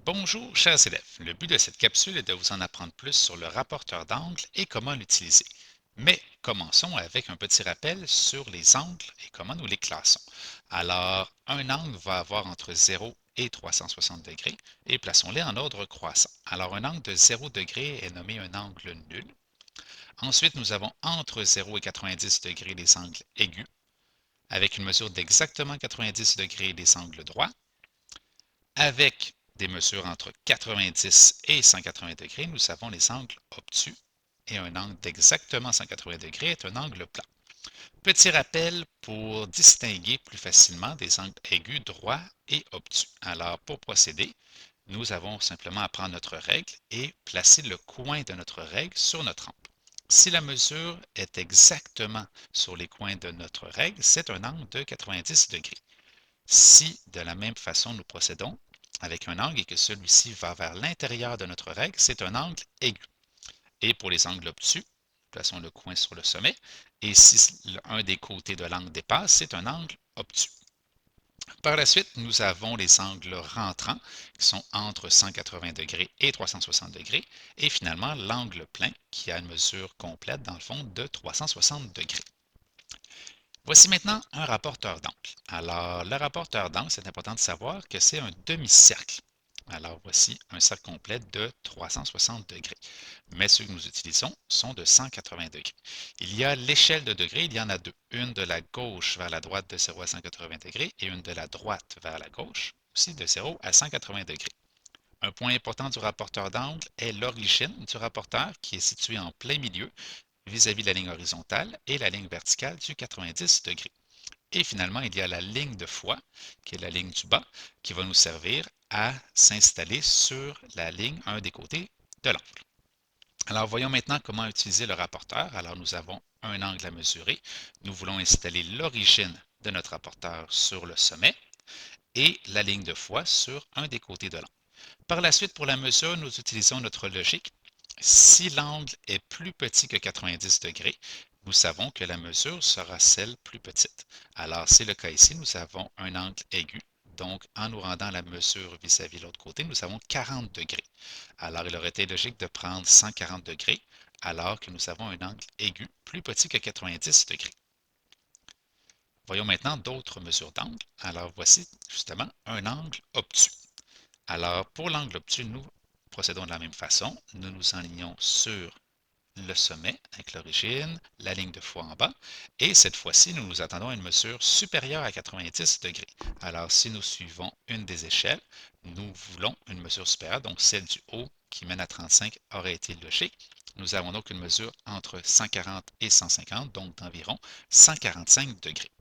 Bonjour, chers élèves. Le but de cette capsule est de vous en apprendre plus sur le rapporteur d'angle et comment l'utiliser. Mais commençons avec un petit rappel sur les angles et comment nous les classons. Alors, un angle va avoir entre 0 et 360 degrés et plaçons-les en ordre croissant. Alors, un angle de 0 degré est nommé un angle nul. Ensuite, nous avons entre 0 et 90 degrés les angles aigus, avec une mesure d'exactement 90 degrés les angles droits. Avec des mesures entre 90 et 180 degrés, nous avons les angles obtus et un angle d'exactement 180 degrés est un angle plat. Petit rappel pour distinguer plus facilement des angles aigus, droits et obtus. Alors, pour procéder, nous avons simplement à prendre notre règle et placer le coin de notre règle sur notre angle. Si la mesure est exactement sur les coins de notre règle, c'est un angle de 90 degrés. Si, de la même façon, nous procédons avec un angle et que celui-ci va vers l'intérieur de notre règle, c'est un angle aigu. Et pour les angles obtus, plaçons le coin sur le sommet. Et si un des côtés de l'angle dépasse, c'est un angle obtus. Par la suite, nous avons les angles rentrants qui sont entre 180 degrés et 360 degrés. Et finalement, l'angle plein qui a une mesure complète, dans le fond, de 360 degrés. Voici maintenant un rapporteur d'angle. Alors, le rapporteur d'angle, c'est important de savoir que c'est un demi-cercle. Alors, voici un cercle complet de 360 degrés. Mais ceux que nous utilisons sont de 180 degrés. Il y a l'échelle de degrés, il y en a deux. Une de la gauche vers la droite de 0 à 180 degrés et une de la droite vers la gauche, aussi de 0 à 180 degrés. Un point important du rapporteur d'angle est l'origine du rapporteur qui est situé en plein milieu vis-à-vis de la ligne horizontale et la ligne verticale du 90 degrés. Et finalement, il y a la ligne de foi, qui est la ligne du bas, qui va nous servir à s'installer sur la ligne, un des côtés de l'angle. Alors, voyons maintenant comment utiliser le rapporteur. Alors, nous avons un angle à mesurer. Nous voulons installer l'origine de notre rapporteur sur le sommet et la ligne de foi sur un des côtés de l'angle. Par la suite, pour la mesure, nous utilisons notre logique. Si l'angle est plus petit que 90 degrés, nous savons que la mesure sera celle plus petite. Alors, c'est le cas ici, nous avons un angle aigu. Donc, en nous rendant la mesure vis-à-vis l'autre côté, nous avons 40 degrés. Alors, il aurait été logique de prendre 140 degrés, alors que nous avons un angle aigu plus petit que 90 degrés. Voyons maintenant d'autres mesures d'angle. Alors, voici justement un angle obtus. Alors, pour l'angle obtus, nous procédons de la même façon. Nous nous alignons sur le sommet avec l'origine, la ligne de foi en bas, et cette fois-ci, nous nous attendons à une mesure supérieure à 90 degrés. Alors, si nous suivons une des échelles, nous voulons une mesure supérieure, donc celle du haut qui mène à 35 aurait été logique. Nous avons donc une mesure entre 140 et 150, donc d'environ 145 degrés.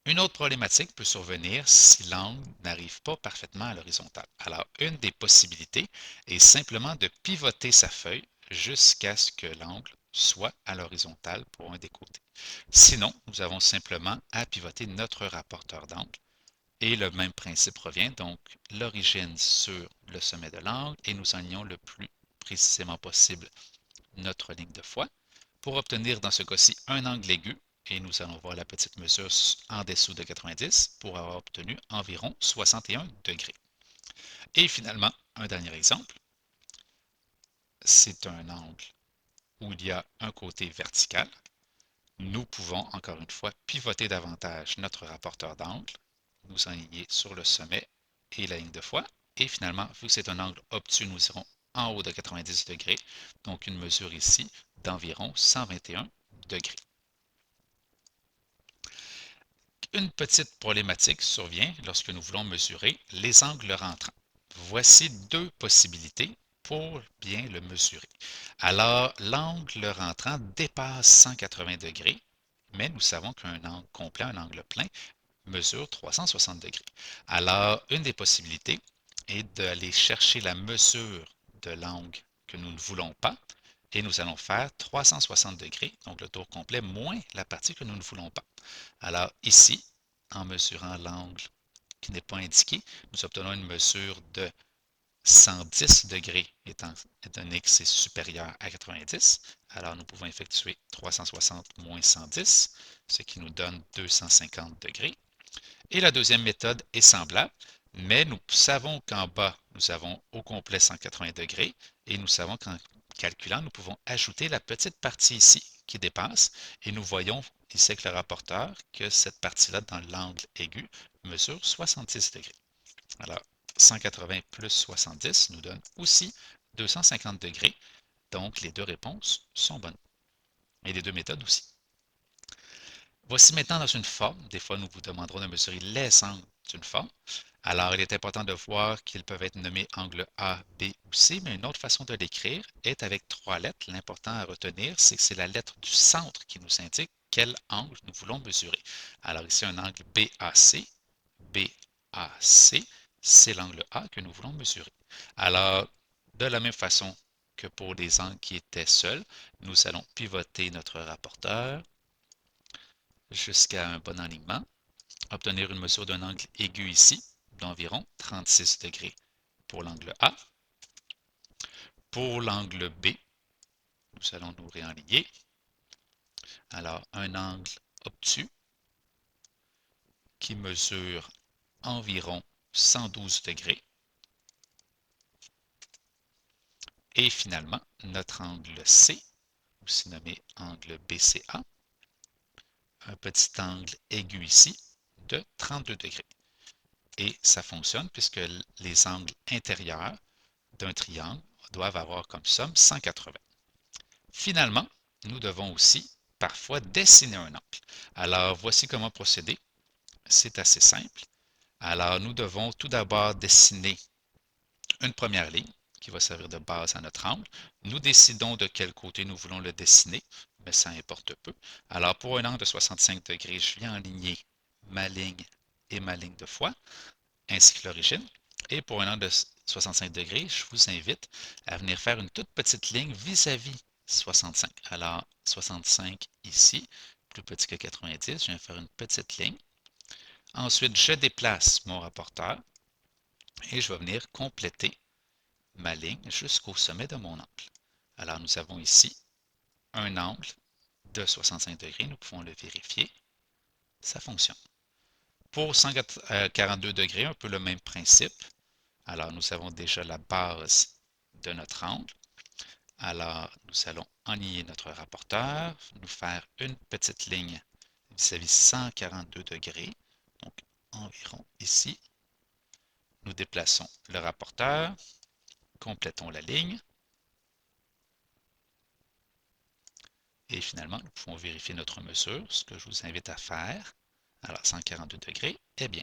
Une autre problématique peut survenir si l'angle n'arrive pas parfaitement à l'horizontale. Alors, une des possibilités est simplement de pivoter sa feuille jusqu'à ce que l'angle soit à l'horizontale pour un des côtés. Sinon, nous avons simplement à pivoter notre rapporteur d'angle et le même principe revient, donc l'origine sur le sommet de l'angle et nous alignons le plus précisément possible notre ligne de foi pour obtenir dans ce cas-ci un angle aigu, et nous allons voir la petite mesure en dessous de 90 pour avoir obtenu environ 61 degrés. Et finalement, un dernier exemple, c'est un angle où il y a un côté vertical. Nous pouvons encore une fois pivoter davantage notre rapporteur d'angle, nous aligner sur le sommet et la ligne de foi. Et finalement, vu que c'est un angle obtus, nous irons en haut de 90 degrés, donc une mesure ici d'environ 121 degrés. Une petite problématique survient lorsque nous voulons mesurer les angles rentrants. Voici deux possibilités pour bien le mesurer. Alors, l'angle rentrant dépasse 180 degrés, mais nous savons qu'un angle complet, un angle plein, mesure 360 degrés. Alors, une des possibilités est d'aller chercher la mesure de l'angle que nous ne voulons pas et nous allons faire 360 degrés, donc le tour complet, moins la partie que nous ne voulons pas. Alors ici, en mesurant l'angle qui n'est pas indiqué, nous obtenons une mesure de 110 degrés étant donné que c'est supérieur à 90. Alors nous pouvons effectuer 360 moins 110, ce qui nous donne 250 degrés. Et la deuxième méthode est semblable. Mais nous savons qu'en bas, nous avons au complet 180 degrés et nous savons qu'en calculant, nous pouvons ajouter la petite partie ici qui dépasse et nous voyons ici avec le rapporteur que cette partie-là dans l'angle aigu mesure 70 degrés. Alors, 180 plus 70 nous donne aussi 250 degrés. Donc, les deux réponses sont bonnes. Et les deux méthodes aussi. Voici maintenant dans une forme. Des fois, nous vous demanderons de mesurer les angles d'une forme. Alors, il est important de voir qu'ils peuvent être nommés angle A, B ou C, mais une autre façon de l'écrire est avec trois lettres. L'important à retenir, c'est que c'est la lettre du centre qui nous indique quel angle nous voulons mesurer. Alors ici, un angle BAC. BAC, c'est l'angle A que nous voulons mesurer. Alors, de la même façon que pour les angles qui étaient seuls, nous allons pivoter notre rapporteur jusqu'à un bon alignement, obtenir une mesure d'un angle aigu ici d'environ 36 degrés pour l'angle A. Pour l'angle B, nous allons nous réaligner. Alors, un angle obtus qui mesure environ 112 degrés. Et finalement, notre angle C, aussi nommé angle BCA, un petit angle aigu ici de 32 degrés. Et ça fonctionne puisque les angles intérieurs d'un triangle doivent avoir comme somme 180. Finalement, nous devons aussi parfois dessiner un angle. Alors, voici comment procéder. C'est assez simple. Alors, nous devons tout d'abord dessiner une première ligne qui va servir de base à notre angle. Nous décidons de quel côté nous voulons le dessiner, mais ça importe peu. Alors, pour un angle de 65 degrés, je viens aligner ma ligne et ma ligne de fois, ainsi que l'origine. Et pour un angle de 65 degrés, je vous invite à venir faire une toute petite ligne vis-à-vis 65. Alors, 65 ici, plus petit que 90, je viens faire une petite ligne. Ensuite, je déplace mon rapporteur et je vais venir compléter ma ligne jusqu'au sommet de mon angle. Alors, nous avons ici un angle de 65 degrés. Nous pouvons le vérifier. Ça fonctionne. Pour 142 degrés, un peu le même principe. Alors, nous avons déjà la base de notre angle. Alors, nous allons aligner notre rapporteur, nous faire une petite ligne vis-à-vis 142 degrés, donc environ ici. Nous déplaçons le rapporteur, complétons la ligne. Et finalement, nous pouvons vérifier notre mesure, ce que je vous invite à faire. Alors, 142 degrés. Eh bien,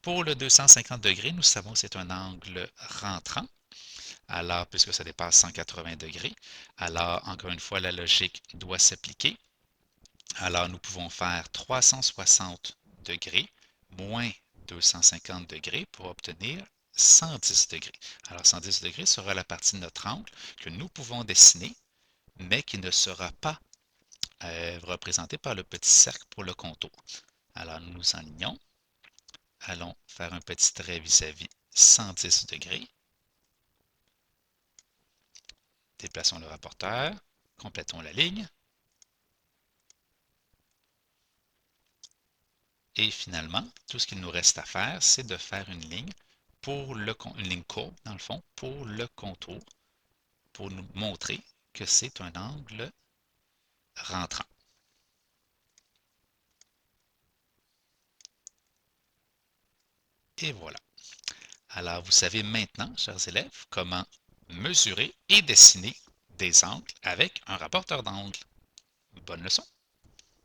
pour le 250 degrés, nous savons que c'est un angle rentrant. Alors, puisque ça dépasse 180 degrés, alors, encore une fois, la logique doit s'appliquer. Alors, nous pouvons faire 360 degrés moins 250 degrés pour obtenir 110 degrés. Alors, 110 degrés sera la partie de notre angle que nous pouvons dessiner, mais qui ne sera pas représentée par le petit cercle pour le contour. Alors, nous nous alignons. Allons faire un petit trait vis-à-vis 110 degrés. Déplaçons le rapporteur. Complétons la ligne. Et finalement, tout ce qu'il nous reste à faire, c'est de faire une ligne une ligne courbe, dans le fond, pour le contour, pour nous montrer que c'est un angle rentrant. Et voilà. Alors, vous savez maintenant, chers élèves, comment mesurer et dessiner des angles avec un rapporteur d'angle. Bonne leçon!